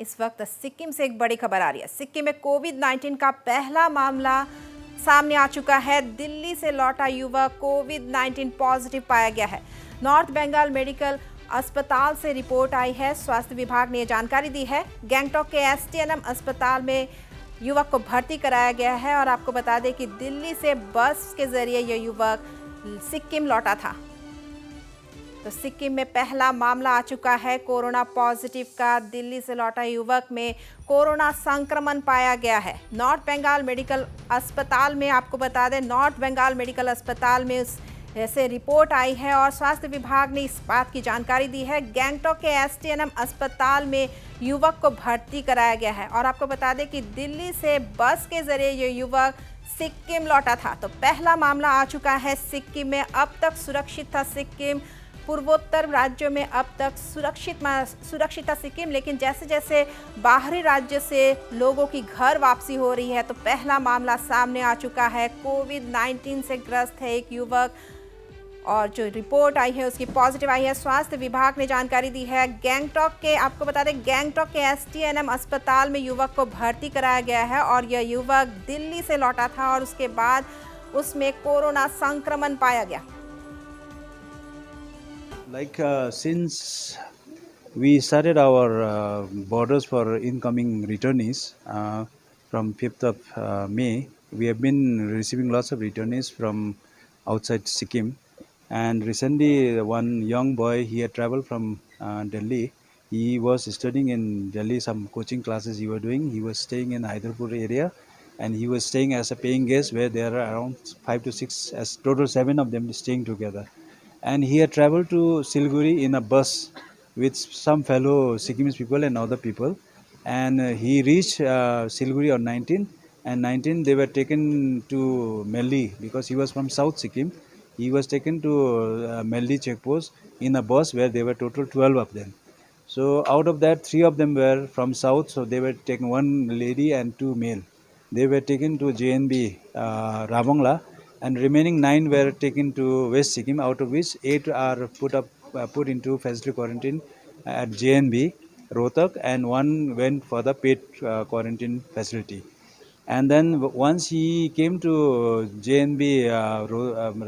इस वक्त सिक्किम से एक बड़ी खबर आ रही है। सिक्किम में कोविड-19 का पहला मामला सामने आ चुका है। दिल्ली से लौटा युवक कोविड-19 पॉजिटिव पाया गया है। नॉर्थ बंगाल मेडिकल अस्पताल से रिपोर्ट आई है। स्वास्थ्य विभाग ने यह जानकारी दी है। गैंगटॉक के एसटीएनएम अस्पताल में युवक को भर्ती कराया गया है और आपको बता दें कि दिल्ली से बस के जरिए यह युवक सिक्किम लौटा था। तो सिक्किम में पहला मामला आ चुका है कोरोना पॉजिटिव का। दिल्ली से लौटा युवक में कोरोना संक्रमण पाया गया है। नॉर्थ बंगाल मेडिकल अस्पताल में आपको बता दें, नॉर्थ बंगाल मेडिकल अस्पताल में ऐसे रिपोर्ट आई है और स्वास्थ्य विभाग ने इस बात की जानकारी दी है। गैंगटॉक के एसटीएनएम अस्पताल में युवक को भर्ती कराया गया है और आपको बता दें कि दिल्ली से बस के जरिए ये युवक सिक्किम लौटा था। तो पहला मामला आ चुका है सिक्किम में। अब तक सुरक्षित था सिक्किम। पूर्वोत्तर राज्यों में अब तक सुरक्षित था सिक्किम, लेकिन जैसे जैसे बाहरी राज्य से लोगों की घर वापसी हो रही है तो पहला मामला सामने आ चुका है। कोविड-19 से ग्रस्त है एक युवक और जो रिपोर्ट आई है उसकी पॉजिटिव आई है। स्वास्थ्य विभाग ने जानकारी दी है। गैंगटॉक के आपको बता दें, गैंगटॉक के एसटीएनएम अस्पताल में युवक को भर्ती कराया गया है और यह युवक दिल्ली से लौटा था और उसके बाद उसमें कोरोना संक्रमण पाया गया। Since we started our borders for incoming returnees from 5th of May, we have been receiving lots of returnees from outside Sikkim. And recently, one young boy, he had traveled from Delhi. He was studying in Delhi, some coaching classes he was doing. He was staying in Hyderpur area, and he was staying as a paying guest where there are around 5 to 6, as total 7 of them staying together. And he had traveled to Siliguri in a bus with some fellow Sikkimese people and other people. And he reached Siliguri on 19, and 19 they were taken to Melli because he was from South Sikkim. He was taken to Melli checkpost in a bus where there were total 12 of them. So out of that, 3 of them were from South, so they were taken, one lady and 2 male. They were taken to JNB Ravongla, and remaining 9 were taken to West Sikkim, out of which 8 are put into facility quarantine at JNB Rohtak, and 1 went for the paid quarantine facility. And then once he came to JNB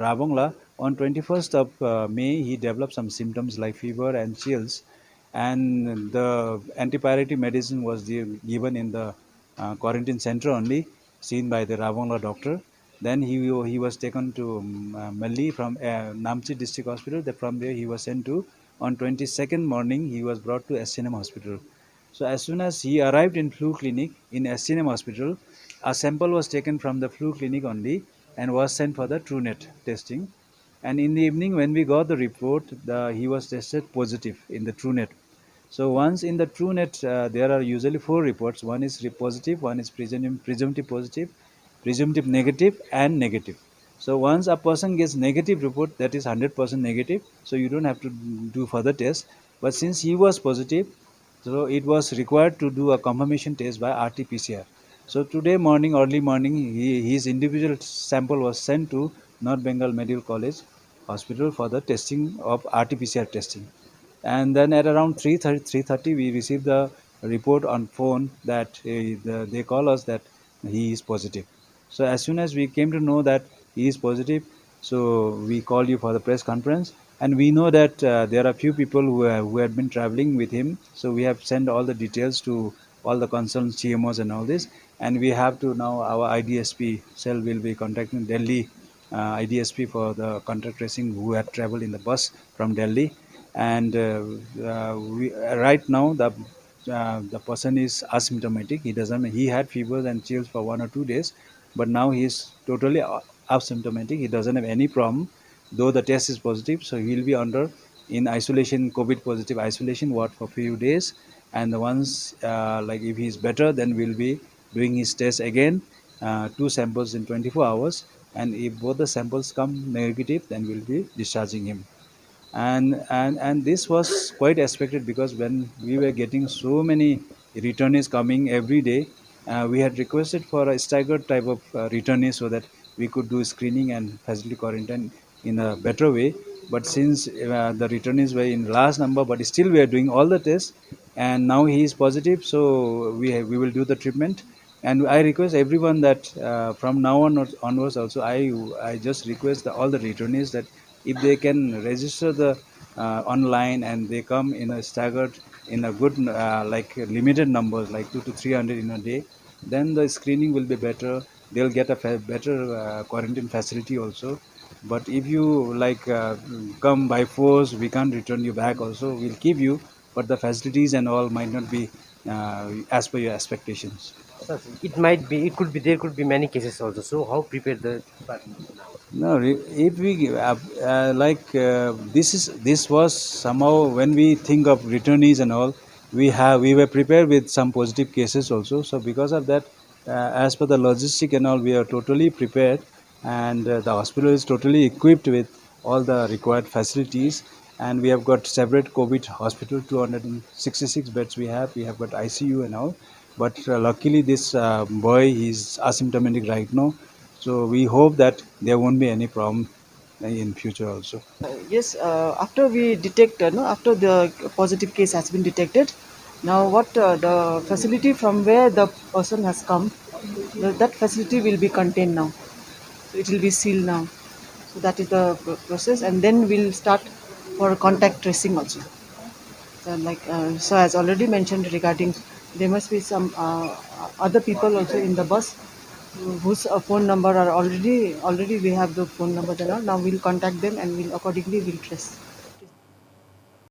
Ravongla on 21st of May, he developed some symptoms like fever and chills, and the antipyretic medicine was given in the quarantine center only, seen by the Ravongla doctor. Then he was taken to Melli from Namchi district hospital. From there he was sent to, on 22nd morning he was brought to SNM hospital. So as soon as he arrived in flu clinic in SNM hospital, a sample was taken from the flu clinic only and was sent for the TrueNet testing. And in the evening when we got the report, he was tested positive in the TrueNet. So once in the TrueNet, there are usually 4 reports. One is positive, one is presumptive positive, presumptive negative, and negative. So once a person gets negative report, that is 100% negative, so you don't have to do further tests. But since he was positive, so it was required to do a confirmation test by RT-PCR. So today morning, early morning, his individual sample was sent to North Bengal Medical College Hospital for the testing of RT-PCR testing. And then at around 3:30 we received the report on phone that they call us that he is positive. So as soon as we came to know that he is positive, so we call you for the press conference. And we know that there are few people who had been traveling with him, so we have sent all the details to all the concerned CMOs and all this. And we have to now, our IDSP cell will be contacting Delhi IDSP for the contact tracing who had traveled in the bus from Delhi. And right now the person is asymptomatic. He had fevers and chills for 1 or 2 days, but now he is totally asymptomatic. He doesn't have any problem, though the test is positive. So he will be under in isolation, COVID positive isolation ward for few days. And once like if he is better, then we'll be doing his test again, 2 samples in 24 hours. And if both the samples come negative, then we'll be discharging him. And this was quite expected, because when we were getting so many returnees coming every day, we had requested for a staggered type of returnees so that we could do screening and facility quarantine in a better way. But since the returnees were in large number, but still we are doing all the tests, and now he is positive, so we will do the treatment. And I request everyone that from now on onwards also, I just request all the returnees that if they can register the online, and they come in a staggered, in a good like limited numbers, like 2 to 300 in a day, then the screening will be better. They'll get a better quarantine facility also. But if you like come by force, we can't return you back also. We'll keep you, but the facilities and all might not be as per your expectations. So it might be, it could be, there could be many cases also. So how prepared the department is now? No, if we this was somehow, when we think of returnees and all, we were prepared with some positive cases also. So because of that, as per the logistic and all, we are totally prepared, and the hospital is totally equipped with all the required facilities. And we have got separate COVID hospital, 266 beds we have got ICU and all. But luckily, this boy is asymptomatic right now, so we hope that there won't be any problem in future also. Yes, after we detect, no, after the positive case has been detected, now what the facility from where the person has come, that facility will be contained now. So it will be sealed now. So that is the process, and then we'll start for contact tracing also. So so as already mentioned regarding, there must be some other people also in the bus whose phone number are already we have the phone numbers and all. Now we'll contact them and we'll accordingly we'll trace.